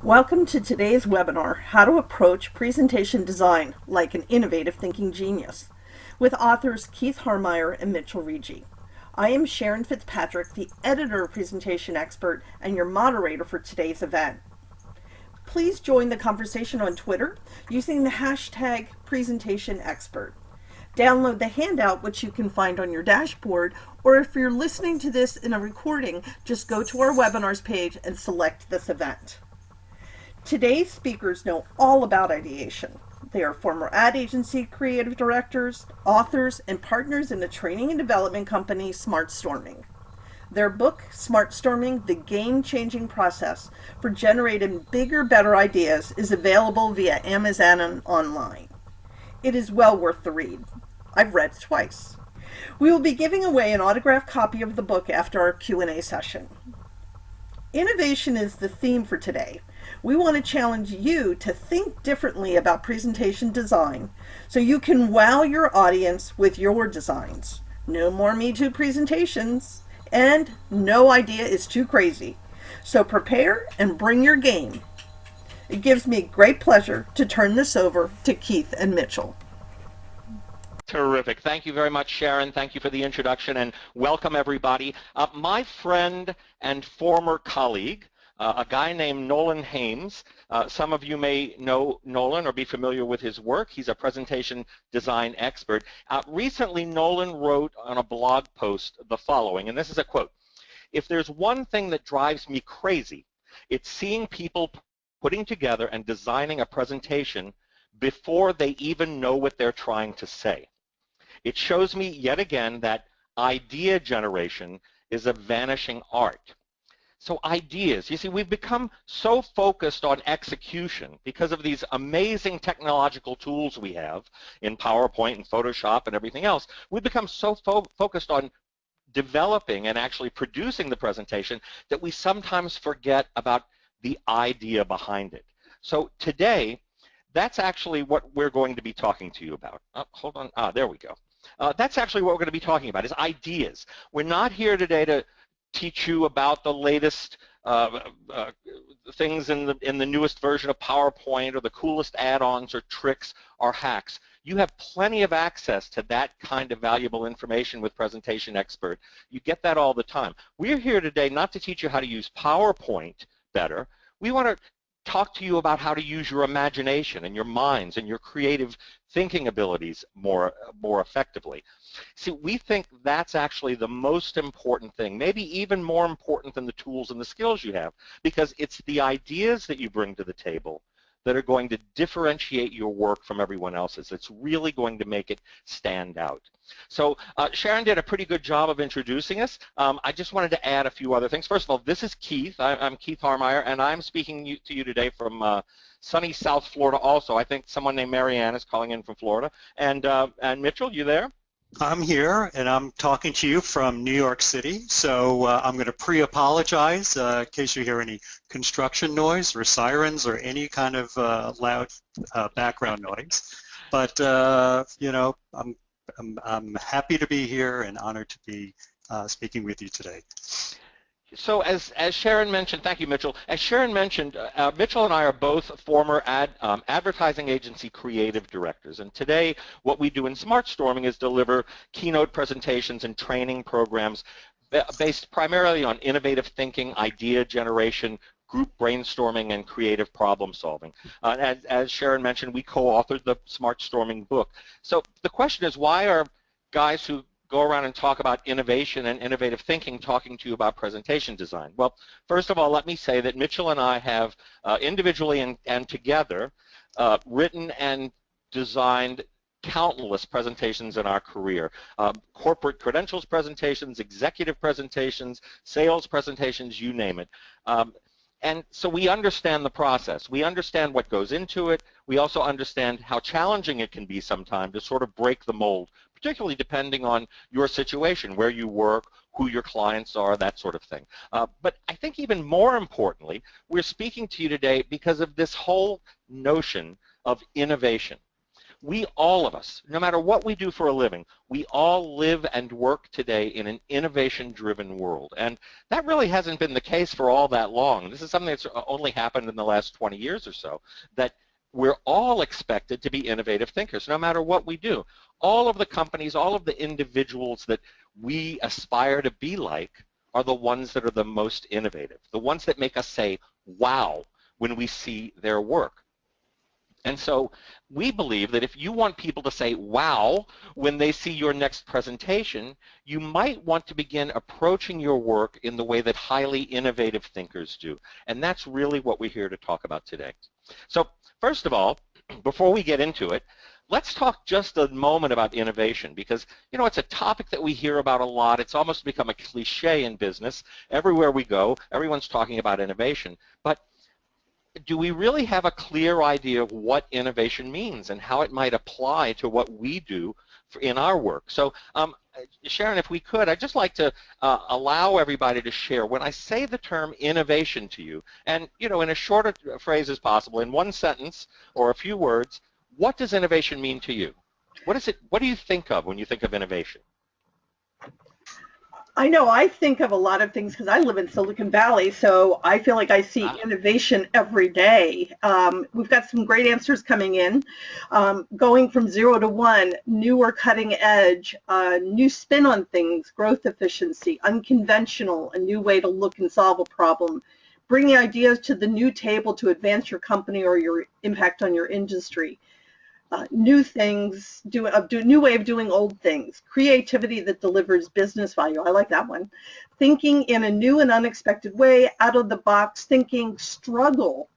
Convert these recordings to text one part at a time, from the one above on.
Welcome to today's webinar, How to Approach Presentation Design Like an Innovative Thinking Genius, with authors Keith Harmeyer and Mitchell Rigie. I am Sharon Fitzpatrick, the editor of Presentation Expert and your moderator for today's event. Please join the conversation on Twitter using the hashtag PresentationXpert. Download the handout, which you can find on your dashboard, or if you're listening to this in a recording, just go to our webinars page and select this event. Today's speakers know all about ideation. They are former ad agency creative directors, authors, and partners in the training and development company SmartStorming. Their book, SmartStorming, The Game-Changing Process for Generating Bigger, Better Ideas, is available via Amazon and online. It is well worth the read. I've read it twice. We will be giving away an autographed copy of the book after our Q&A session. Innovation is the theme for today. We want to challenge you to think differently about presentation design so you can wow your audience with your designs. No more Me Too presentations, and no idea is too crazy. So prepare and bring your game. It gives me great pleasure to turn this over to Keith and Mitchell. Terrific. Thank you very much, Sharon. Thank you for the introduction, and welcome everybody. My friend and former colleague, a guy named Nolan Haines. Some of you may know Nolan or be familiar with his work. He's a presentation design expert. Recently, Nolan wrote on a blog post the following, and this is a quote: "If there's one thing that drives me crazy, it's seeing people putting together and designing a presentation before they even know what they're trying to say. It shows me yet again that idea generation is a vanishing art." So ideas, you see, we've become so focused on execution because of these amazing technological tools we have in PowerPoint and Photoshop and everything else. We've become so focused on developing and actually producing the presentation that we sometimes forget about the idea behind it. So today, that's actually what we're going to be talking to you about. Hold on. There we go. That's actually what we're going to be talking about, is ideas. We're not here today to teach you about the latest things in the newest version of PowerPoint or the coolest add-ons or tricks or hacks. You have plenty of access to that kind of valuable information with Presentation Expert. You get that all the time. We're here today not to teach you how to use PowerPoint better. We want to talk to you about how to use your imagination and your minds and your creative thinking abilities more effectively. See, we think that's actually the most important thing, maybe even more important than the tools and the skills you have, because it's the ideas that you bring to the table that are going to differentiate your work from everyone else's. It's really going to make it stand out. So Sharon did a pretty good job of introducing us. I just wanted to add a few other things. First of all, this is Keith. I'm Keith Harmeyer, and I'm speaking to you today from sunny South Florida also. I think someone named Marianne is calling in from Florida. And Mitchell, you there? I'm here, and I'm talking to you from New York City, so I'm going to pre-apologize in case you hear any construction noise or sirens or any kind of loud background noise. But you know, I'm happy to be here and honored to be speaking with you today. So as Sharon mentioned, thank you, Mitchell. As Sharon mentioned, Mitchell and I are both former advertising agency creative directors. And today, what we do in SmartStorming is deliver keynote presentations and training programs based primarily on innovative thinking, idea generation, group brainstorming, and creative problem solving. As Sharon mentioned, we co-authored the SmartStorming book. So the question is, why are guys who go around and talk about innovation and innovative thinking talking to you about presentation design? Well, first of all, let me say that Mitchell and I have individually and together written and designed countless presentations in our career. Corporate credentials presentations, executive presentations, sales presentations, you name it. And so we understand the process. We understand what goes into it. We also understand how challenging it can be sometimes to sort of break the mold, particularly depending on your situation, where you work, who your clients are, that sort of thing. But I think even more importantly, we're speaking to you today because of this whole notion of innovation. we, all of us, no matter what we do for a living, we all live and work today in an innovation-driven world. And that really hasn't been the case for all that long. This is something that's only happened in the last 20 years or so, that we're all expected to be innovative thinkers, no matter what we do. All of the companies, all of the individuals that we aspire to be like are the ones that are the most innovative, the ones that make us say, wow, when we see their work. And so we believe that if you want people to say, wow, when they see your next presentation, you might want to begin approaching your work in the way that highly innovative thinkers do. And that's really what we're here to talk about today. So first of all, before we get into it, let's talk just a moment about innovation, because, you know, it's a topic that we hear about a lot. It's almost become a cliche in business. Everywhere we go, everyone's talking about innovation. But do we really have a clear idea of what innovation means and how it might apply to what we do in our work? So Sharon, if we could, I'd just like to allow everybody to share. When I say the term innovation to you, and, you know, in as short a phrase as possible, in one sentence or a few words, what does innovation mean to you? What is it? What do you think of when you think of innovation? I know I think of a lot of things because I live in Silicon Valley, so I feel like I see innovation every day. We've got some great answers coming in, going from 0 to 1, new or cutting edge, new spin on things, growth efficiency, unconventional, a new way to look and solve a problem, bringing ideas to the new table to advance your company or your impact on your industry. New things, new way of doing old things, creativity that delivers business value. I like that one. Thinking in a new and unexpected way, out of the box thinking, struggle,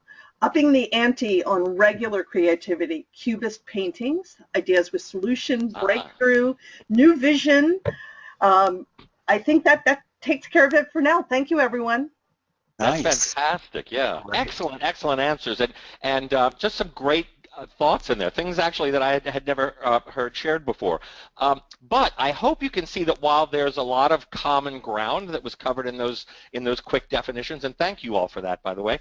upping the ante on regular creativity, cubist paintings, ideas with solution, breakthrough, new vision. I think that takes care of it for now. Thank you, everyone. That's Nice. fantastic. Yeah, Right. excellent answers, and just some great thoughts in there, things actually that I had never heard shared before. But I hope you can see that while there's a lot of common ground that was covered in those quick definitions, and thank you all for that, by the way,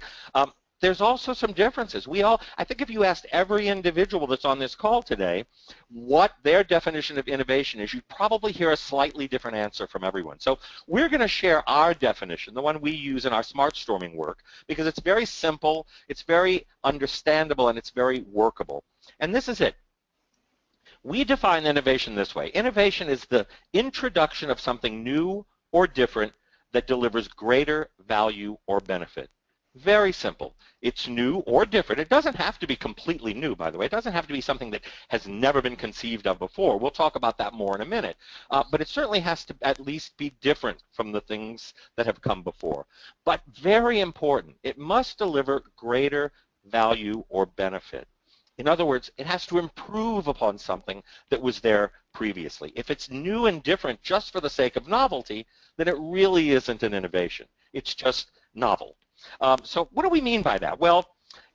there's also some differences. I think if you asked every individual that's on this call today what their definition of innovation is, you'd probably hear a slightly different answer from everyone. So we're going to share our definition, the one we use in our SmartStorming work, because it's very simple, it's very understandable, and it's very workable. And this is it. We define innovation this way. Innovation is the introduction of something new or different that delivers greater value or benefit. Very simple. It's new or different. It doesn't have to be completely new, by the way. It doesn't have to be something that has never been conceived of before. We'll talk about that more in a minute. But it certainly has to at least be different from the things that have come before. But very important, it must deliver greater value or benefit. In other words, it has to improve upon something that was there previously. If it's new and different just for the sake of novelty, then it really isn't an innovation. It's just novel. So what do we mean by that? Well,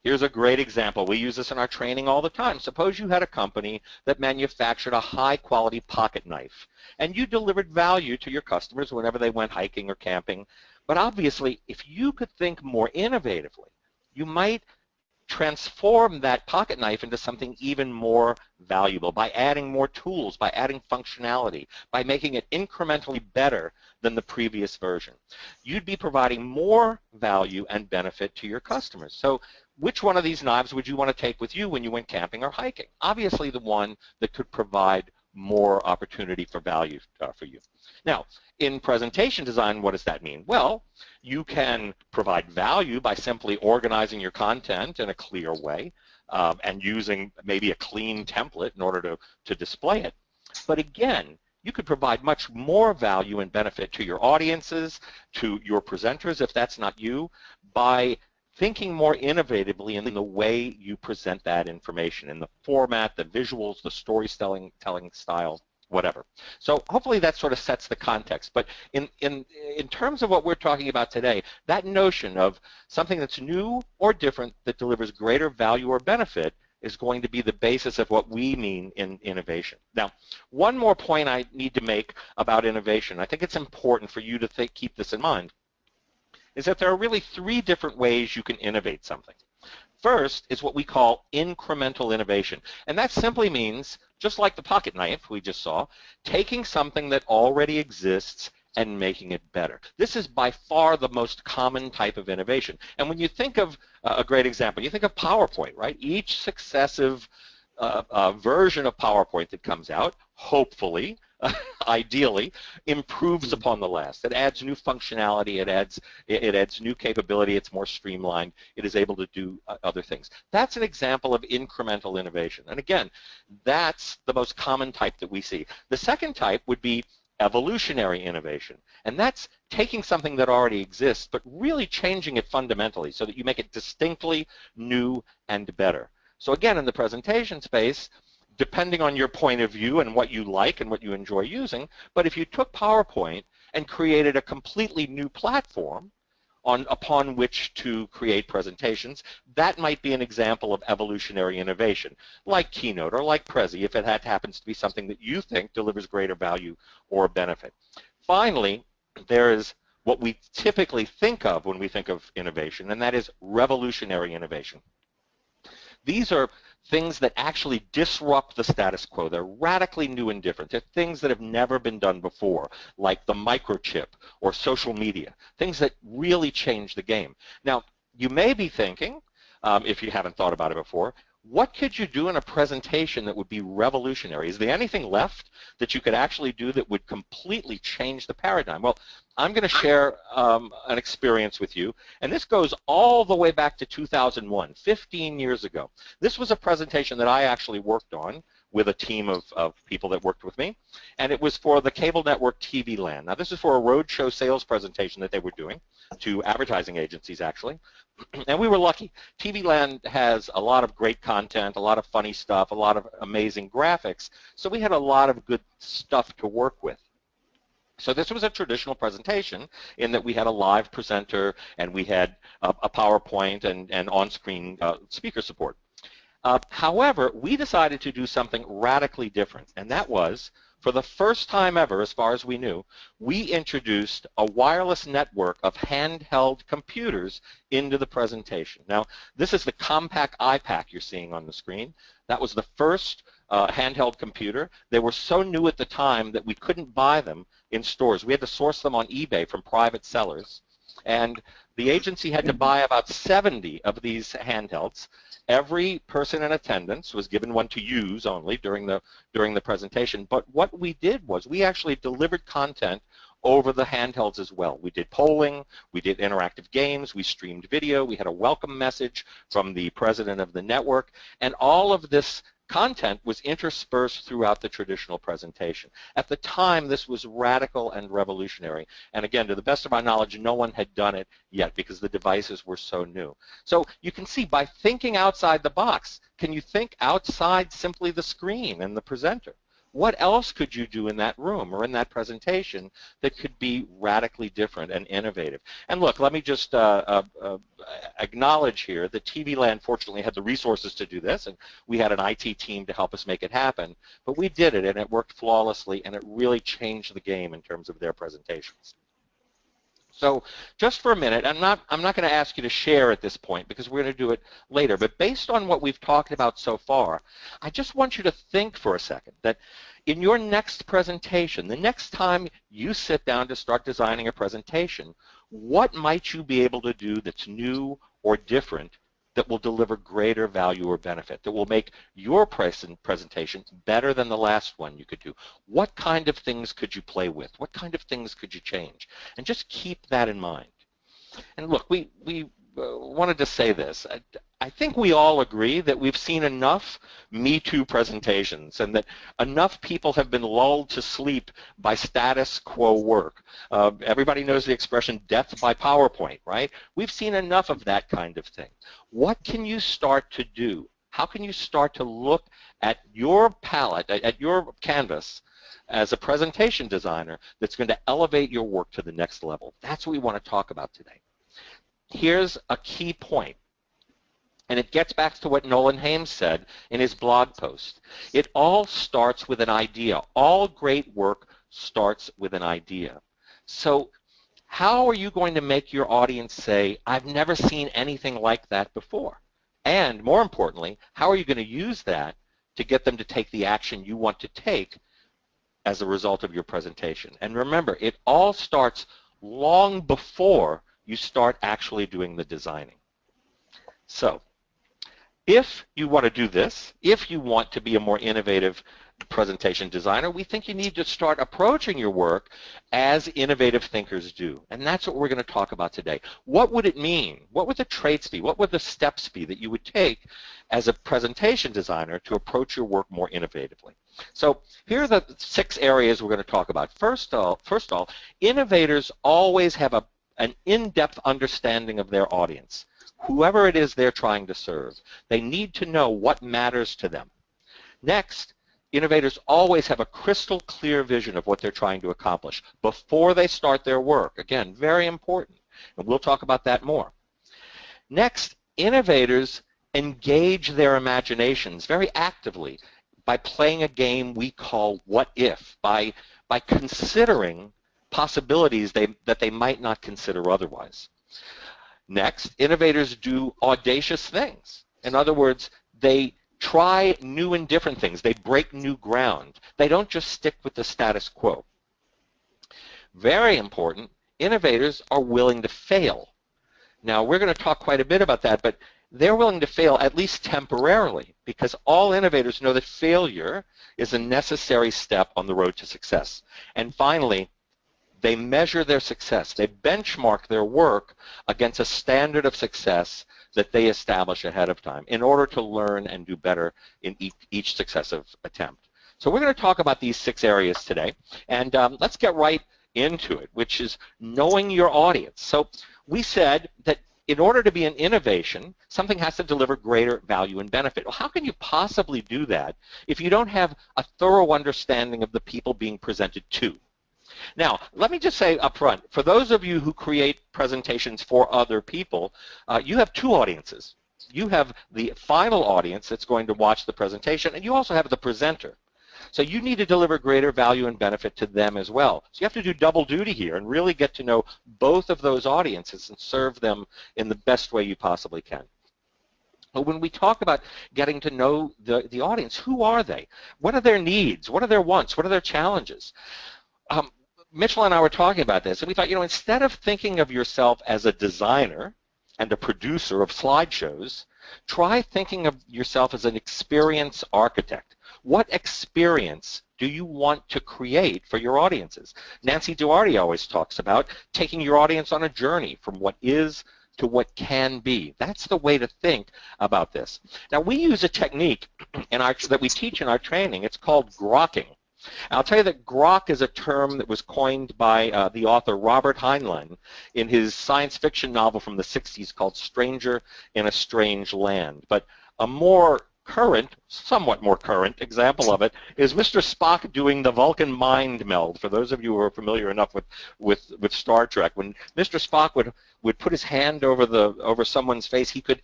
here's a great example. We use this in our training all the time. Suppose you had a company that manufactured a high-quality pocket knife, and you delivered value to your customers whenever they went hiking or camping. But obviously, if you could think more innovatively, you might transform that pocket knife into something even more valuable by adding more tools, by adding functionality, by making it incrementally better than the previous version. You'd be providing more value and benefit to your customers. So which one of these knives would you want to take with you when you went camping or hiking? Obviously the one that could provide more opportunity for value for you. Now, in presentation design, what does that mean? Well, you can provide value by simply organizing your content in a clear way and using maybe a clean template in order to display it. But again, you could provide much more value and benefit to your audiences, to your presenters, if that's not you, by thinking more innovatively in the way you present that information, in the format, the visuals, the storytelling style, whatever. So hopefully that sort of sets the context. But in terms of what we're talking about today, that notion of something that's new or different that delivers greater value or benefit is going to be the basis of what we mean in innovation. Now, one more point I need to make about innovation, I think it's important for you to keep this in mind, is that there are really 3 different ways you can innovate something. First is what we call incremental innovation, and that simply means, just like the pocket knife we just saw, taking something that already exists and making it better. This is by far the most common type of innovation. And when you think of a great example, you think of PowerPoint, right? Each successive version of PowerPoint that comes out, hopefully, ideally, improves upon the last. It adds new functionality, it adds new capability, it's more streamlined, it is able to do other things. That's an example of incremental innovation. And again, that's the most common type that we see. The second type would be evolutionary innovation, and that's taking something that already exists but really changing it fundamentally so that you make it distinctly new and better. So again, in the presentation space, depending on your point of view and what you like and what you enjoy using, but if you took PowerPoint and created a completely new platform upon which to create presentations, that might be an example of evolutionary innovation, like Keynote or like Prezi, if it happens to be something that you think delivers greater value or benefit. Finally, there is what we typically think of when we think of innovation, and that is revolutionary innovation. These are things that actually disrupt the status quo. They're radically new and different. They're things that have never been done before, like the microchip or social media, things that really change the game. Now, you may be thinking, if you haven't thought about it before, what could you do in a presentation that would be revolutionary? Is there anything left that you could actually do that would completely change the paradigm? Well, I'm going to share an experience with you, and this goes all the way back to 2001, 15 years ago. This was a presentation that I actually worked on with a team of people that worked with me, and it was for the cable network TV Land. Now, this is for a roadshow sales presentation that they were doing to advertising agencies, actually. And we were lucky. TV Land has a lot of great content, a lot of funny stuff, a lot of amazing graphics, so we had a lot of good stuff to work with. So this was a traditional presentation in that we had a live presenter and we had a PowerPoint and on-screen speaker support. However, we decided to do something radically different, and that was, for the first time ever, as far as we knew, we introduced a wireless network of handheld computers into the presentation. Now, this is the compact iPad you're seeing on the screen. That was the first handheld computer. They were so new at the time that we couldn't buy them in stores. We had to source them on eBay from private sellers, and the agency had to buy about 70 of these handhelds. Every person in attendance was given one to use only during the presentation, but what we did was we actually delivered content over the handhelds as well. We did polling, we did interactive games, we streamed video, we had a welcome message from the president of the network, and all of this content was interspersed throughout the traditional presentation. At the time, this was radical and revolutionary, and again, to the best of our knowledge, no one had done it yet because the devices were so new. So you can see, by thinking outside the box, can you think outside simply the screen and the presenter? What else could you do in that room or in that presentation that could be radically different and innovative? And look, let me just acknowledge here that TV Land fortunately had the resources to do this, and we had an IT team to help us make it happen. But we did it, and it worked flawlessly, and it really changed the game in terms of their presentations. So just for a minute, I'm not going to ask you to share at this point because we're going to do it later, but based on what we've talked about so far, I just want you to think for a second that in your next presentation, the next time you sit down to start designing a presentation, what might you be able to do that's new or different that will deliver greater value or benefit, that will make your presentation better than the last one you could do? What kind of things could you play with? What kind of things could you change? And just keep that in mind. And look, we wanted to say this. I think we all agree that we've seen enough Me Too presentations and that enough people have been lulled to sleep by status quo work. Everybody knows the expression death by PowerPoint, right? We've seen enough of that kind of thing. What can you start to do? How can you start to look at your palette, at your canvas, as a presentation designer that's going to elevate your work to the next level? That's what we want to talk about today. Here's a key point, and it gets back to what Nolan Haines said in his blog post. It all starts with an idea. All great work starts with an idea. So how are you going to make your audience say, I've never seen anything like that before? And more importantly, how are you going to use that to get them to take the action you want to take as a result of your presentation? And remember, it all starts long before you start actually doing the designing. So if you want to do this, if you want to be a more innovative presentation designer, we think you need to start approaching your work as innovative thinkers do. And that's what we're going to talk about today. What would it mean? What would the traits be? What would the steps be that you would take as a presentation designer to approach your work more innovatively? So here are the 6 areas we're going to talk about. First of all, innovators always have an in-depth understanding of their audience. Whoever it is they're trying to serve, they need to know what matters to them. Next, innovators always have a crystal clear vision of what they're trying to accomplish before they start their work. Again, very important, and we'll talk about that more. Next, innovators engage their imaginations very actively by playing a game we call what if, by considering possibilities that they might not consider otherwise. Next, innovators do audacious things. In other words, they try new and different things. They break new ground. They don't just stick with the status quo. Very important, innovators are willing to fail. Now, we're going to talk quite a bit about that, but they're willing to fail at least temporarily, because all innovators know that failure is a necessary step on the road to success. And finally, they measure their success. They benchmark their work against a standard of success that they establish ahead of time in order to learn and do better in each successive attempt. So we're going to talk about these 6 areas today, and let's get right into it, which is knowing your audience. So we said that in order to be an innovation, something has to deliver greater value and benefit. Well, how can you possibly do that if you don't have a thorough understanding of the people being presented to? Now, let me just say up front, for those of you who create presentations for other people, you have 2 audiences. You have the final audience that's going to watch the presentation, and you also have the presenter. So you need to deliver greater value and benefit to them as well. So you have to do double duty here and really get to know both of those audiences and serve them in the best way you possibly can. But when we talk about getting to know the audience, who are they? What are their needs? What are their wants? What are their challenges? Mitchell and I were talking about this, and we thought, instead of thinking of yourself as a designer and a producer of slideshows, try thinking of yourself as an experience architect. What experience do you want to create for your audiences? Nancy Duarte always talks about taking your audience on a journey from what is to what can be. That's the way to think about this. Now, we use a technique that we teach in our training. It's called grokking. I'll tell you that Grok is a term that was coined by the author Robert Heinlein in his science fiction novel from the 60s called Stranger in a Strange Land. But a more current, somewhat more current example of it is Mr. Spock doing the Vulcan mind meld. For those of you who are familiar enough with Star Trek, when Mr. Spock would put his hand over someone's face, he could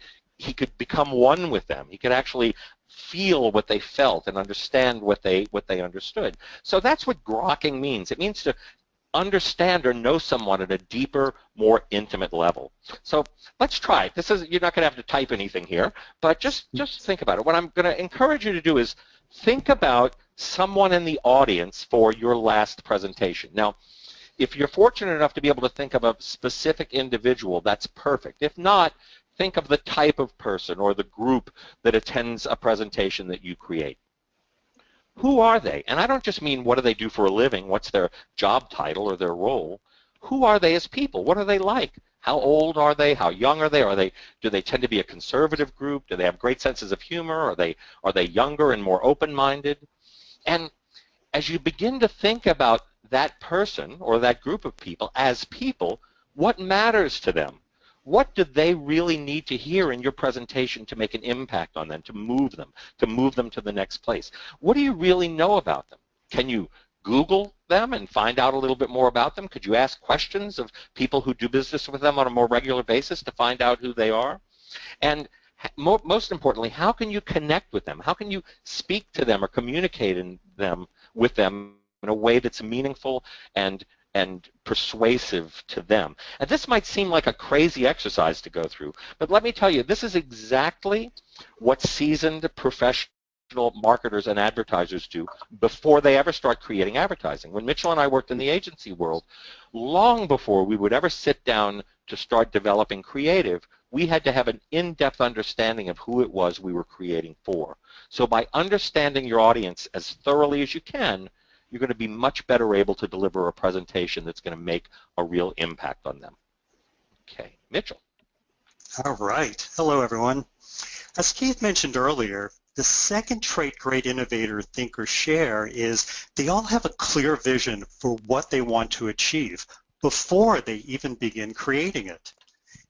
become one with them. He could actually feel what they felt and understand what they understood. So that's what grokking means. It means to understand or know someone at a deeper, more intimate level. So let's try it. You're not going to have to type anything here, but just think about it. What I'm going to encourage you to do is think about someone in the audience for your last presentation. Now, if you're fortunate enough to be able to think of a specific individual, that's perfect. If not, think of the type of person or the group that attends a presentation that you create. Who are they? And I don't just mean what do they do for a living, what's their job title or their role. Who are they as people? What are they like? How old are they? How young are they? Do they tend to be a conservative group? Do they have great senses of humor? Are they younger and more open-minded? And as you begin to think about that person or that group of people as people, what matters to them? What do they really need to hear in your presentation to make an impact on them, to move them to the next place? What do you really know about them? Can you Google them and find out a little bit more about them? Could you ask questions of people who do business with them on a more regular basis to find out who they are? And most importantly, how can you connect with them? How can you speak to them or communicate with them in a way that's meaningful and and persuasive to them. And this might seem like a crazy exercise to go through, but let me tell you, this is exactly what seasoned professional marketers and advertisers do before they ever start creating advertising. When Mitchell and I worked in the agency world, long before we would ever sit down to start developing creative, we had to have an in-depth understanding of who it was we were creating for. So by understanding your audience as thoroughly as you can, you're going to be much better able to deliver a presentation that's going to make a real impact on them. Okay, Mitchell. All right. Hello, everyone. As Keith mentioned earlier, the second trait great innovator thinkers share is they all have a clear vision for what they want to achieve before they even begin creating it.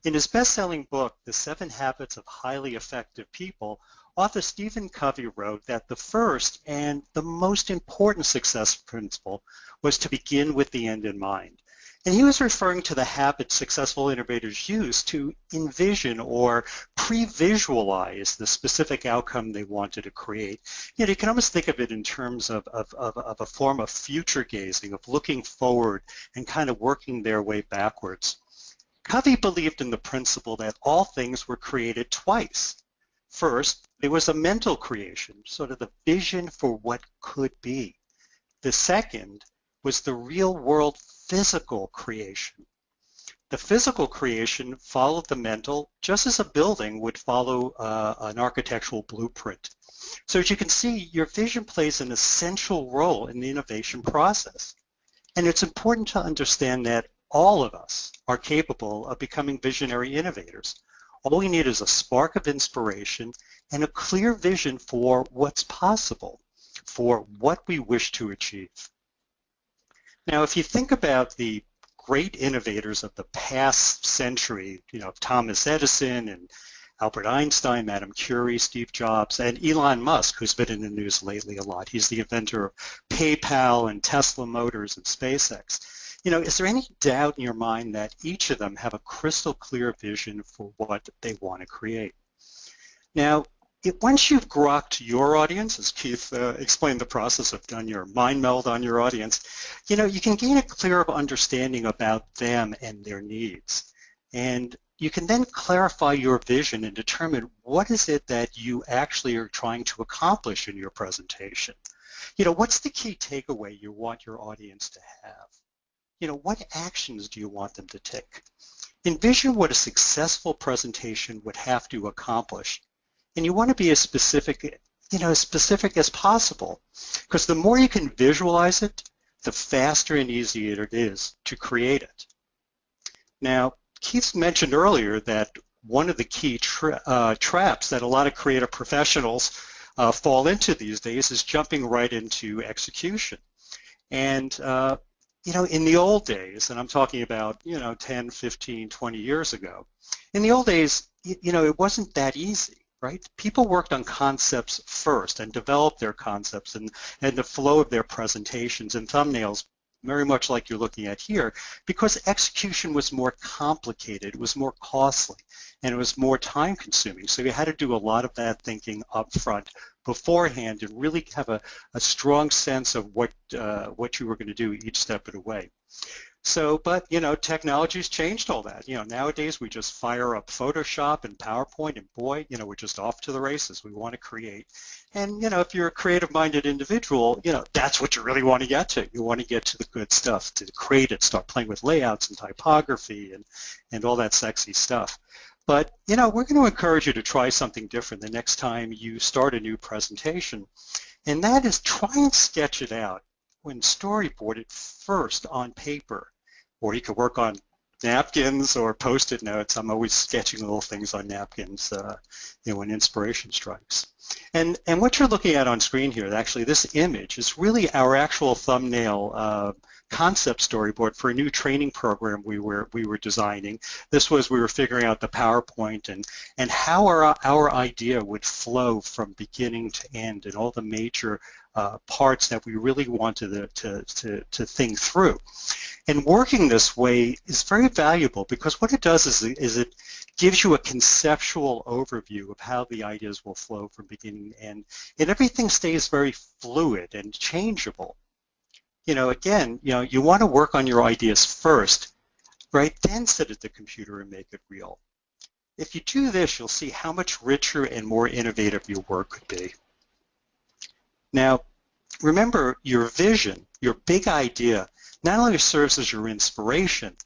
In his best-selling book, The 7 Habits of Highly Effective People, author Stephen Covey wrote that the first and the most important success principle was to begin with the end in mind. And he was referring to the habit successful innovators use to envision or pre-visualize the specific outcome they wanted to create. You know, you can almost think of it in terms of a form of future gazing, of looking forward and kind of working their way backwards. Covey believed in the principle that all things were created twice. First, there was a mental creation, sort of the vision for what could be. The second was the real-world physical creation. The physical creation followed the mental, just as a building would follow an architectural blueprint. So as you can see, your vision plays an essential role in the innovation process. And it's important to understand that all of us are capable of becoming visionary innovators. All we need is a spark of inspiration and a clear vision for what's possible, for what we wish to achieve. Now, if you think about the great innovators of the past century, you know, Thomas Edison and Albert Einstein, Madame Curie, Steve Jobs, and Elon Musk, who's been in the news lately a lot. He's the inventor of PayPal and Tesla Motors and SpaceX. You know, is there any doubt in your mind that each of them have a crystal clear vision for what they want to create? Now, once you've grokked your audience, as Keith explained the process of done your mind meld on your audience, you know, you can gain a clearer understanding about them and their needs. And you can then clarify your vision and determine what is it that you actually are trying to accomplish in your presentation. You know, what's the key takeaway you want your audience to have? You know, what actions do you want them to take? Envision what a successful presentation would have to accomplish. And you want to be as specific, as specific as possible, because the more you can visualize it, the faster and easier it is to create it. Now, Keith mentioned earlier that one of the key traps that a lot of creative professionals fall into these days is jumping right into execution. And in the old days, and I'm talking about 10, 15, 20 years ago, in the old days, it wasn't that easy. Right? People worked on concepts first and developed their concepts and the flow of their presentations and thumbnails, very much like you're looking at here, because execution was more complicated, it was more costly, and it was more time consuming. So you had to do a lot of that thinking up front beforehand and really have a strong sense of what you were going to do each step of the way. So, but, technology's changed all that. Nowadays we just fire up Photoshop and PowerPoint and boy, we're just off to the races. We want to create. And, if you're a creative-minded individual, that's what you really want to get to. You want to get to the good stuff, to create it, start playing with layouts and typography and all that sexy stuff. But, we're going to encourage you to try something different the next time you start a new presentation. And that is try and sketch it out. When storyboard it first on paper, or you could work on napkins or post-it notes. I'm always sketching little things on napkins when inspiration strikes. And what you're looking at on screen here, actually this image is really our actual thumbnail concept storyboard for a new training program we were designing. This was, we were figuring out the PowerPoint and how our idea would flow from beginning to end and all the major parts that we really wanted to think through. And working this way is very valuable because what it does is it gives you a conceptual overview of how the ideas will flow from beginning to end, and everything stays very fluid and changeable. again, you want to work on your ideas first, right? Then sit at the computer and make it real. If you do this, you'll see how much richer and more innovative your work could be. Now, remember, your vision, your big idea, not only serves as your inspiration,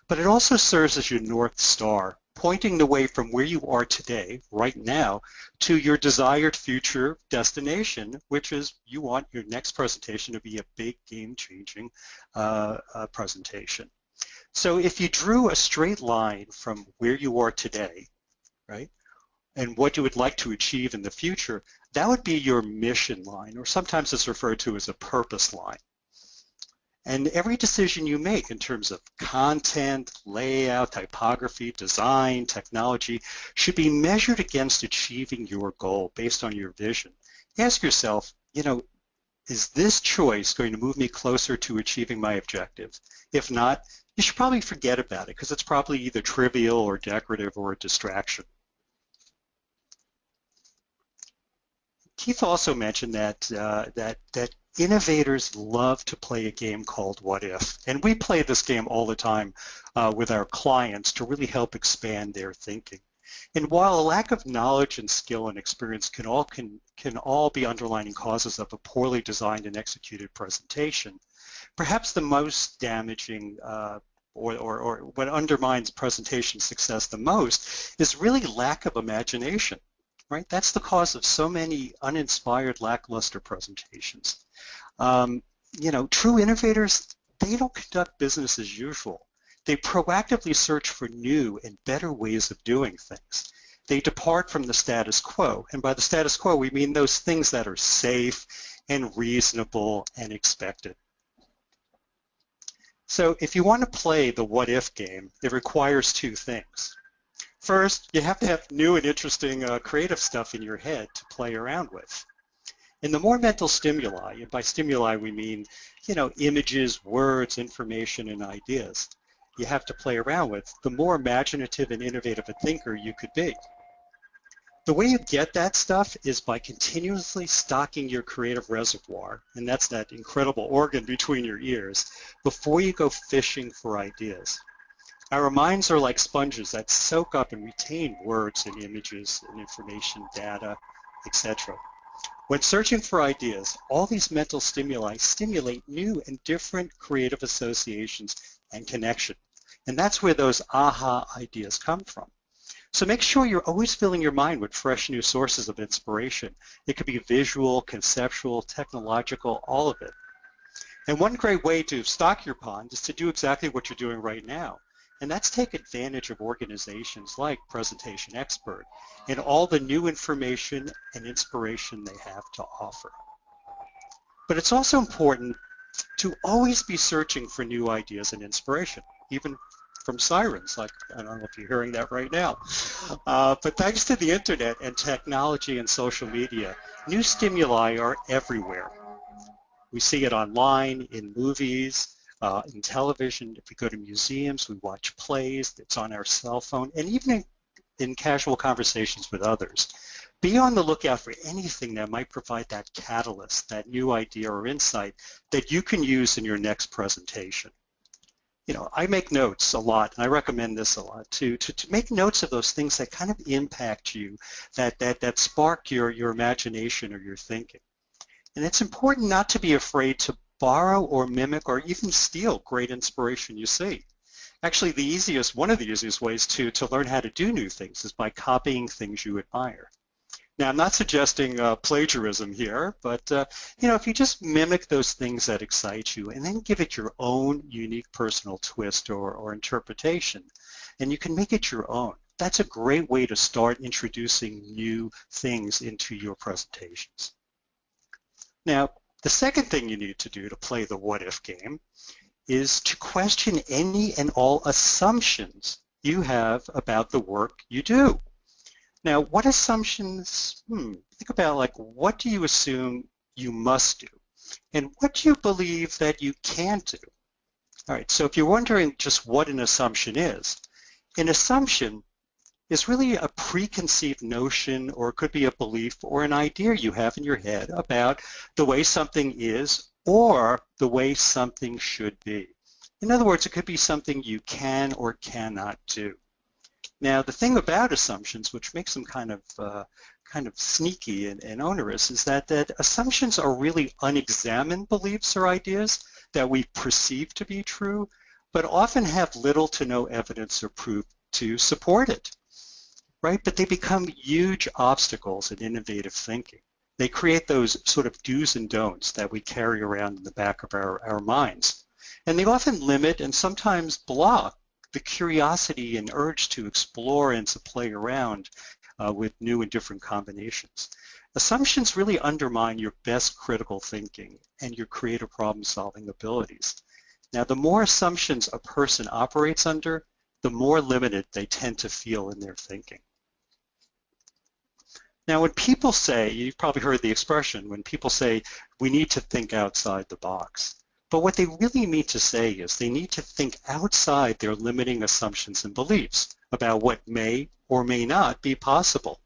but it also serves as your North Star, pointing the way from where you are today, right now, to your desired future destination, which is you want your next presentation to be a big game-changing presentation. So if you drew a straight line from where you are today, right, and what you would like to achieve in the future, that would be your mission line, or sometimes it's referred to as a purpose line. And every decision you make in terms of content, layout, typography, design, technology should be measured against achieving your goal based on your vision. Ask yourself, is this choice going to move me closer to achieving my objective? If not, you should probably forget about it because it's probably either trivial or decorative or a distraction. Keith also mentioned that innovators love to play a game called What If, and we play this game all the time with our clients to really help expand their thinking. And while a lack of knowledge and skill and experience can all be underlying causes of a poorly designed and executed presentation, perhaps the most damaging or what undermines presentation success the most is really lack of imagination. Right? That's the cause of so many uninspired, lackluster presentations. True innovators, they don't conduct business as usual. They proactively search for new and better ways of doing things. They depart from the status quo, and by the status quo, we mean those things that are safe and reasonable and expected. So if you want to play the what if game, it requires two things. First, you have to have new and interesting creative stuff in your head to play around with. And the more mental stimuli, and by stimuli we mean, images, words, information, and ideas you have to play around with, the more imaginative and innovative a thinker you could be. The way you get that stuff is by continuously stocking your creative reservoir, and that's that incredible organ between your ears, before you go fishing for ideas. Our minds are like sponges that soak up and retain words and images and information, data, etc. When searching for ideas, all these mental stimuli stimulate new and different creative associations and connection. And that's where those aha ideas come from. So make sure you're always filling your mind with fresh new sources of inspiration. It could be visual, conceptual, technological, all of it. And one great way to stock your pond is to do exactly what you're doing right now. And that's take advantage of organizations like PresentationXpert and all the new information and inspiration they have to offer. But it's also important to always be searching for new ideas and inspiration, even from sirens, like I don't know if you're hearing that right now. But thanks to the internet and technology and social media, new stimuli are everywhere. We see it online, in movies, in television. If we go to museums, we watch plays, it's on our cell phone, and even in casual conversations with others. Be on the lookout for anything that might provide that catalyst, that new idea or insight that you can use in your next presentation. I make notes a lot, and I recommend this a lot too, to make notes of those things that kind of impact you, that spark your imagination or your thinking. And it's important not to be afraid to borrow or mimic or even steal great inspiration you see. Actually, one of the easiest ways to learn how to do new things is by copying things you admire. Now, I'm not suggesting plagiarism here, but if you just mimic those things that excite you and then give it your own unique personal twist or interpretation, and you can make it your own. That's a great way to start introducing new things into your presentations. Now, the second thing you need to do to play the what-if game is to question any and all assumptions you have about the work you do. Now, what assumptions, think about, like, what do you assume you must do? And what do you believe that you can't do? All right, so if you're wondering just what an assumption is, an assumption is really a preconceived notion, or it could be a belief or an idea you have in your head about the way something is or the way something should be. In other words, it could be something you can or cannot do. Now, the thing about assumptions, which makes them kind of sneaky and onerous, is that assumptions are really unexamined beliefs or ideas that we perceive to be true, but often have little to no evidence or proof to support it, right? But they become huge obstacles in innovative thinking. They create those sort of do's and don'ts that we carry around in the back of our minds. And they often limit and sometimes block the curiosity and urge to explore and to play around with new and different combinations. Assumptions really undermine your best critical thinking and your creative problem-solving abilities. Now, the more assumptions a person operates under, the more limited they tend to feel in their thinking. Now, when people say, you've probably heard the expression, when people say, we need to think outside the box. But what they really mean to say is they need to think outside their limiting assumptions and beliefs about what may or may not be possible.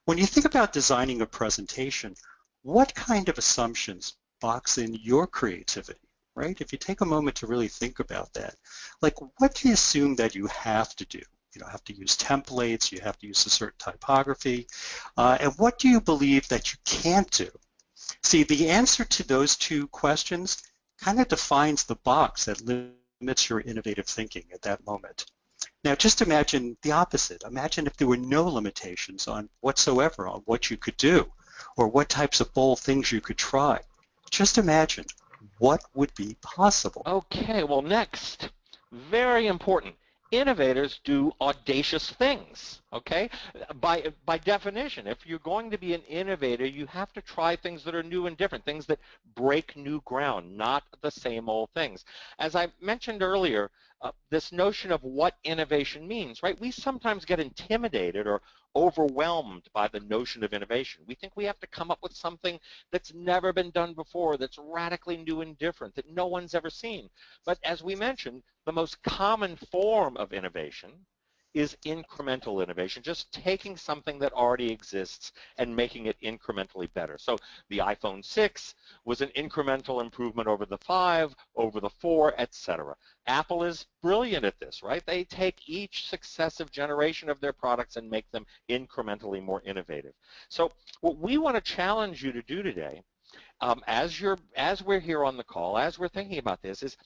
When you think about designing a presentation, what kind of assumptions box in your creativity, right? If you take a moment to really think about that, like what do you assume that you have to do? You have to use templates, you have to use a certain typography, and what do you believe that you can't do? See, the answer to those two questions kind of defines the box that limits your innovative thinking at that moment. Now, just imagine the opposite. Imagine if there were no limitations on whatsoever on what you could do or what types of bold things you could try. Just imagine what would be possible. Okay, well, next, very important. Innovators do audacious things, okay? By definition, if you're going to be an innovator, you have to try things that are new and different, things that break new ground, not the same old things. As I mentioned earlier, this notion of what innovation means, right? We sometimes get intimidated or overwhelmed by the notion of innovation. We think we have to come up with something that's never been done before, that's radically new and different, that no one's ever seen. But as we mentioned, the most common form of innovation is incremental innovation, just taking something that already exists and making it incrementally better. So the iPhone 6 was an incremental improvement over the 5, over the 4, etc. Apple is brilliant at this, right? They take each successive generation of their products and make them incrementally more innovative. So what we want to challenge you to do today, as we're here on the call, as we're thinking about this, is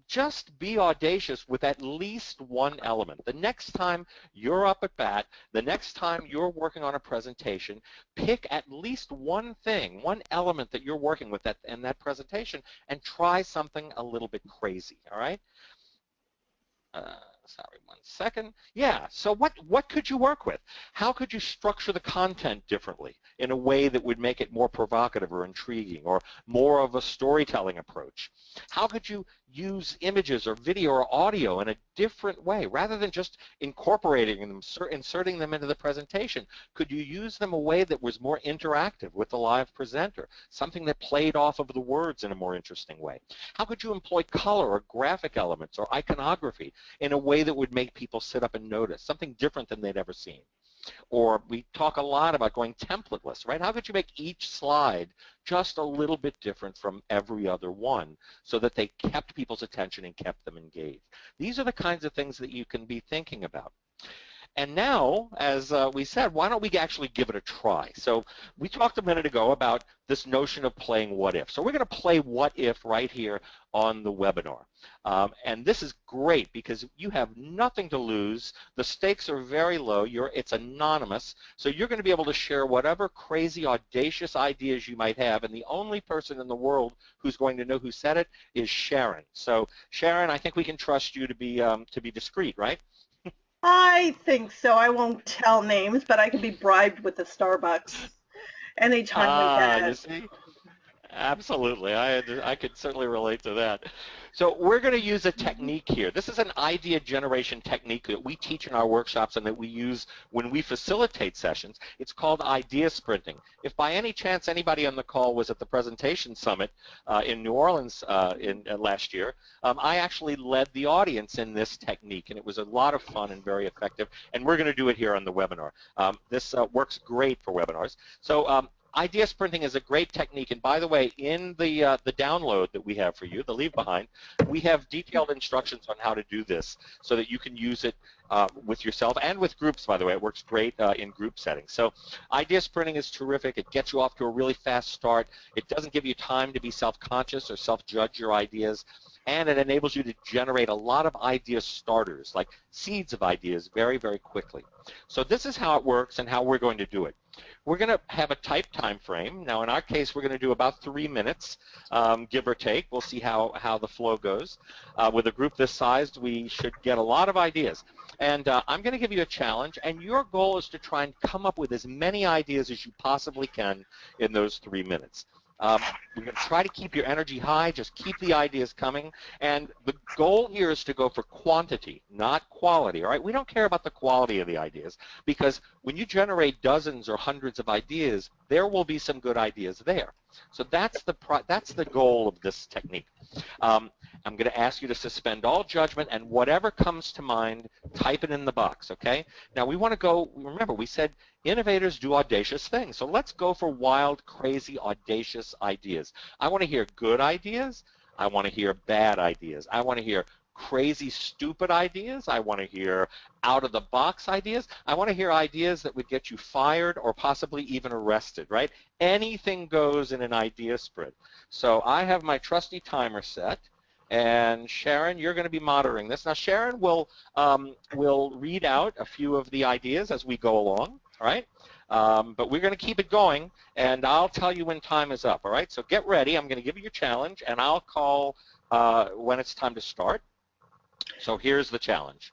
just be audacious with at least one element. The next time you're up at bat, the next time you're working on a presentation, pick at least one thing, one element that you're working with in that presentation, and try something a little bit crazy, all right? Sorry, one second. Yeah, so what could you work with? How could you structure the content differently in a way that would make it more provocative or intriguing or more of a storytelling approach? How could you use images or video or audio in a different way rather than just incorporating them, inserting them into the presentation? Could you use them a way that was more interactive with the live presenter, something that played off of the words in a more interesting way? How could you employ color or graphic elements or iconography in a way that would make people sit up and notice, something different than they'd ever seen? Or we talk a lot about going templateless, right? How could you make each slide just a little bit different from every other one so that they kept people's attention and kept them engaged? These are the kinds of things that you can be thinking about. And now, as we said, why don't we actually give it a try? So we talked a minute ago about this notion of playing what if. So we're going to play what if right here on the webinar. And this is great because you have nothing to lose. The stakes are very low. It's anonymous. So you're going to be able to share whatever crazy, audacious ideas you might have. And the only person in the world who's going to know who said it is Sharon. So Sharon, I think we can trust you to be discreet, right? I think so. I won't tell names, but I can be bribed with the Starbucks anytime we You get. see? Absolutely. I could certainly relate to that. So we're going to use a technique here. This is an idea generation technique that we teach in our workshops and that we use when we facilitate sessions. It's called idea sprinting. If by any chance anybody on the call was at the presentation summit in New Orleans last year, I actually led the audience in this technique, and it was a lot of fun and very effective, and we're going to do it here on the webinar. This works great for webinars. So idea sprinting is a great technique, and by the way, in the download that we have for you, the leave behind, we have detailed instructions on how to do this so that you can use it with yourself and with groups, by the way. It works great in group settings. So idea sprinting is terrific. It gets you off to a really fast start. It doesn't give you time to be self-conscious or self-judge your ideas, and it enables you to generate a lot of idea starters, like seeds of ideas, very, very quickly. So this is how it works and how we're going to do it. We're going to have a type time frame. Now, in our case, we're going to do about 3 minutes, give or take. We'll see how the flow goes. With a group this size, we should get a lot of ideas. And I'm going to give you a challenge, and your goal is to try and come up with as many ideas as you possibly can in those 3 minutes. We're going to try to keep your energy high, just keep the ideas coming, and the goal here is to go for quantity, not quality, all right? We don't care about the quality of the ideas, because when you generate dozens or hundreds of ideas, there will be some good ideas there. So that's the goal of this technique. I'm going to ask you to suspend all judgment, and whatever comes to mind, type it in the box, okay? Now, we want to go, remember, we said innovators do audacious things. So let's go for wild, crazy, audacious ideas. I want to hear good ideas. I want to hear bad ideas. I want to hear crazy, stupid ideas. I want to hear out-of-the-box ideas. I want to hear ideas that would get you fired or possibly even arrested, right? Anything goes in an idea sprint. So I have my trusty timer set. And Sharon, you're going to be monitoring this. Now, Sharon will read out a few of the ideas as we go along, all right? But we're going to keep it going, and I'll tell you when time is up, all right? So get ready. I'm going to give you your challenge, and I'll call when it's time to start. So here's the challenge.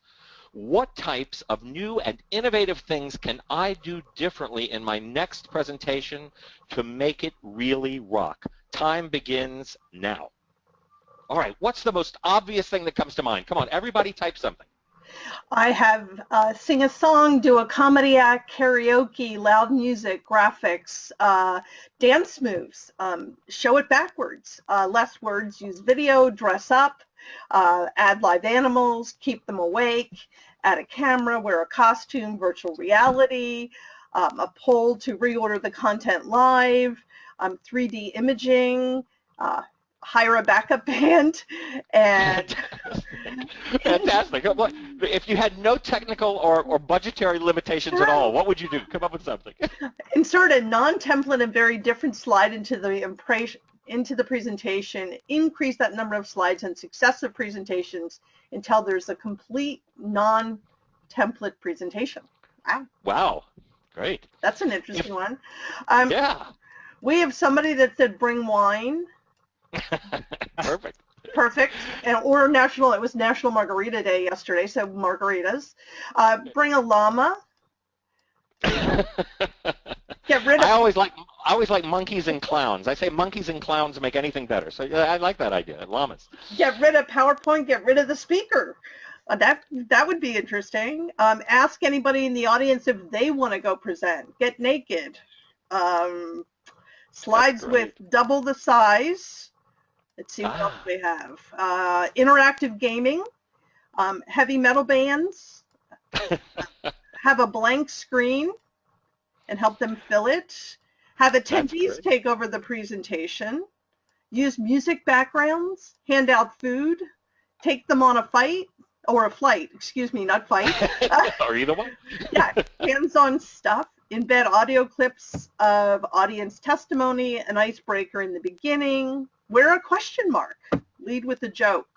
What types of new and innovative things can I do differently in my next presentation to make it really rock? Time begins now. All right, what's the most obvious thing that comes to mind? Come on, everybody type something. I have sing a song, do a comedy act, karaoke, loud music, graphics, dance moves, show it backwards, less words, use video, dress up, add live animals, keep them awake, add a camera, wear a costume, virtual reality, a poll to reorder the content live, 3D imaging, hire a backup band, and Fantastic. If you had no technical or budgetary limitations at all, what would you do? Come up with something. Insert a non-template and very different slide into the presentation, increase that number of slides in successive presentations until there's a complete non-template presentation. Wow. Wow. Great. That's an interesting one. Yeah. We have somebody that said bring wine. Perfect. Perfect. And or it was National Margarita Day yesterday, so margaritas. Bring a llama. Get rid of. I always like monkeys and clowns. I say monkeys and clowns make anything better. So yeah, I like that idea. Llamas. Get rid of PowerPoint. Get rid of the speaker. That would be interesting. Ask anybody in the audience if they want to go present. Get naked. Slides with double the size. Let's see what else we have. Interactive gaming, heavy metal bands, have a blank screen and help them fill it, have attendees take over the presentation, use music backgrounds, hand out food, take them on a flight, excuse me, not fight. Or either one. Yeah, hands-on stuff. Embed audio clips of audience testimony, an icebreaker in the beginning, wear a question mark, lead with a joke,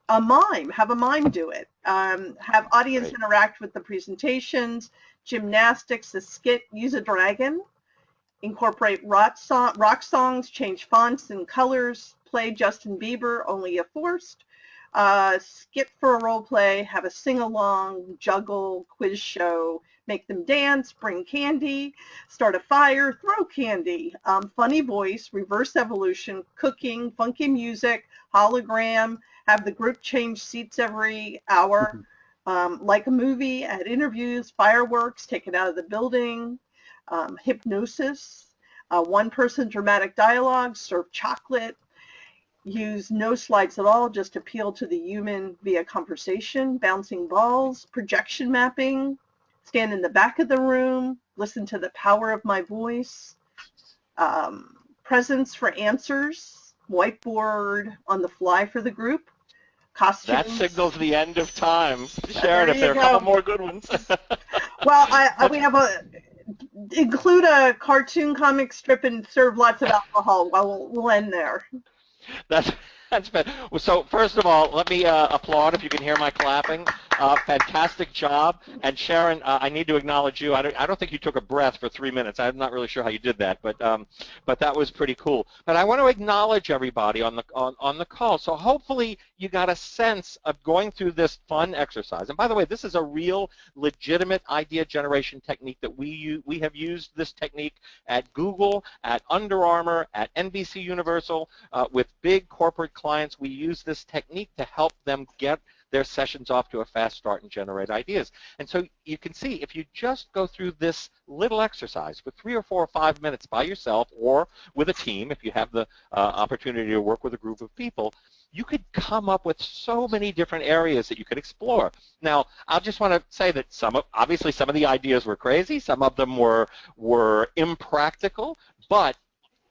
a mime, have a mime do it, have audience interact with the presentations, gymnastics, a skit, use a dragon, incorporate rock songs, change fonts and colors, play Justin Bieber, only if forced, skit for a role play, have a sing-along, juggle, quiz show, make them dance, bring candy, start a fire, throw candy, funny voice, reverse evolution, cooking, funky music, hologram, have the group change seats every hour, like a movie, add interviews, fireworks, take it out of the building, hypnosis, one-person dramatic dialogue, serve chocolate, use no slides at all, just appeal to the human via conversation, bouncing balls, projection mapping, stand in the back of the room, listen to the power of my voice, presents for answers, whiteboard on the fly for the group, That costumes. signals the end of time. Sharon, There if there you are a couple go. more good ones. Well, we have include a cartoon comic strip and serve lots of alcohol. Well, we'll end there. That's that's been, so first of all, let me applaud if you can hear my clapping. Fantastic job. And Sharon, I need to acknowledge you. I don't think you took a breath for 3 minutes. I'm not really sure how you did that, but that was pretty cool. But I want to acknowledge everybody on the call. So hopefully you got a sense of going through this fun exercise. And by the way, this is a real legitimate idea generation technique that we have used this technique at Google, at Under Armour, at NBC Universal, with big corporate clients. We use this technique to help them get their sessions off to a fast start and generate ideas. And so you can see, if you just go through this little exercise for 3 or 4 or 5 minutes by yourself or with a team, if you have the opportunity to work with a group of people, you could come up with so many different areas that you could explore. Now, I just want to say that obviously some of the ideas were crazy, some of them were impractical, but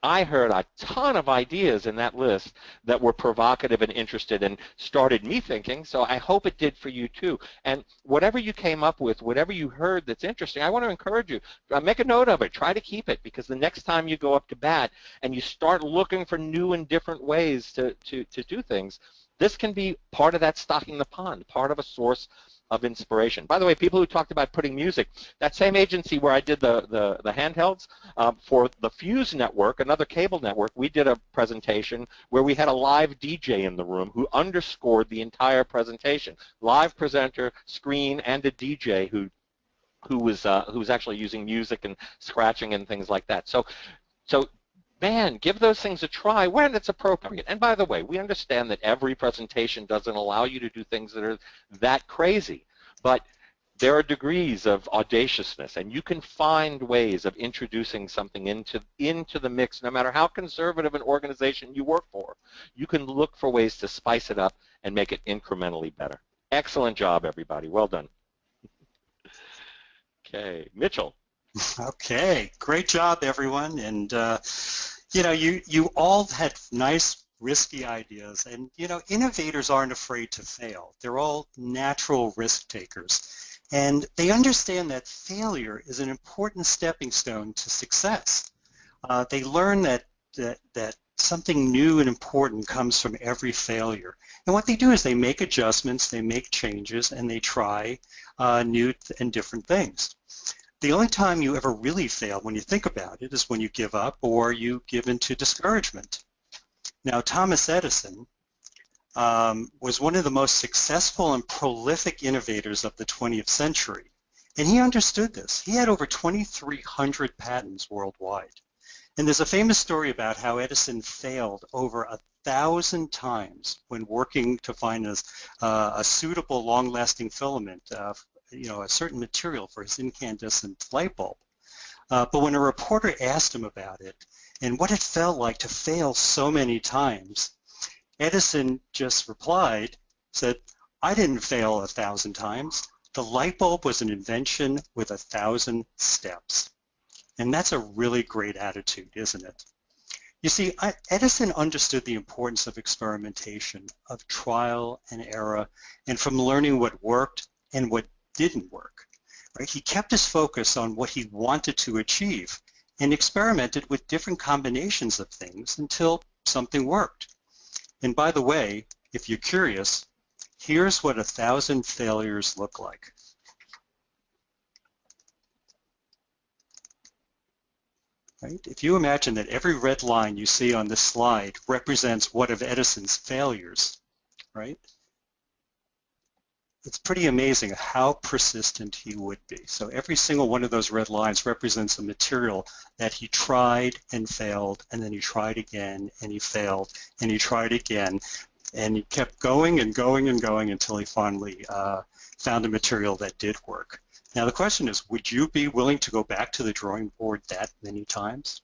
I heard a ton of ideas in that list that were provocative and interested and started me thinking, so I hope it did for you too. And whatever you came up with, whatever you heard that's interesting, I want to encourage you, make a note of it, try to keep it, because the next time you go up to bat and you start looking for new and different ways to do things, this can be part of that stocking the pond, part of a source of inspiration. By the way, people who talked about putting music, that same agency where I did the handhelds, for the Fuse network, another cable network, we did a presentation where we had a live DJ in the room who underscored the entire presentation. Live presenter, screen, and a DJ who was actually using music and scratching and things like that. So man, give those things a try when it's appropriate. And by the way, we understand that every presentation doesn't allow you to do things that are that crazy, but there are degrees of audaciousness, and you can find ways of introducing something into the mix, no matter how conservative an organization you work for. You can look for ways to spice it up and make it incrementally better. Excellent job, everybody. Well done. Okay, Mitchell. Okay, great job, everyone. And you know, you all had nice, risky ideas, and you know, innovators aren't afraid to fail. They're all natural risk takers, and they understand that failure is an important stepping stone to success. They learn that something new and important comes from every failure. And what they do is they make adjustments, they make changes, and they try new and different things. The only time you ever really fail, when you think about it, is when you give up or you give into discouragement. Now, Thomas Edison was one of the most successful and prolific innovators of the 20th century, and he understood this. He had over 2,300 patents worldwide. And there's a famous story about how Edison failed over 1,000 times when working to find a suitable long-lasting filament, you know, a certain material for his incandescent light bulb. But when a reporter asked him about it and what it felt like to fail so many times, Edison just replied, said, "I didn't fail 1,000 times. The light bulb was an invention with 1,000 steps." And that's a really great attitude, isn't it? You see, Edison understood the importance of experimentation, of trial and error, and from learning what worked and what didn't work. Right? He kept his focus on what he wanted to achieve and experimented with different combinations of things until something worked. And by the way, if you're curious, here's what 1,000 failures look like. Right? If you imagine that every red line you see on this slide represents one of Edison's failures, right? It's pretty amazing how persistent he would be. So every single one of those red lines represents a material that he tried and failed, and then he tried again, and he failed, and he tried again, and he kept going and going and going until he finally found a material that did work. Now the question is, would you be willing to go back to the drawing board that many times?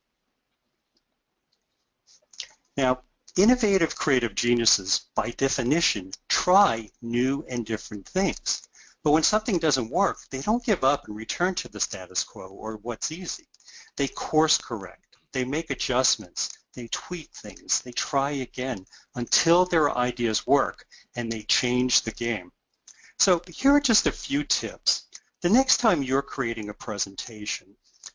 Now, innovative creative geniuses, by definition, try new and different things. But when something doesn't work, they don't give up and return to the status quo or what's easy. They course correct. they make adjustments, they tweak things, they try again until their ideas work and they change the game. So here are just a few tips. The next time you're creating a presentation,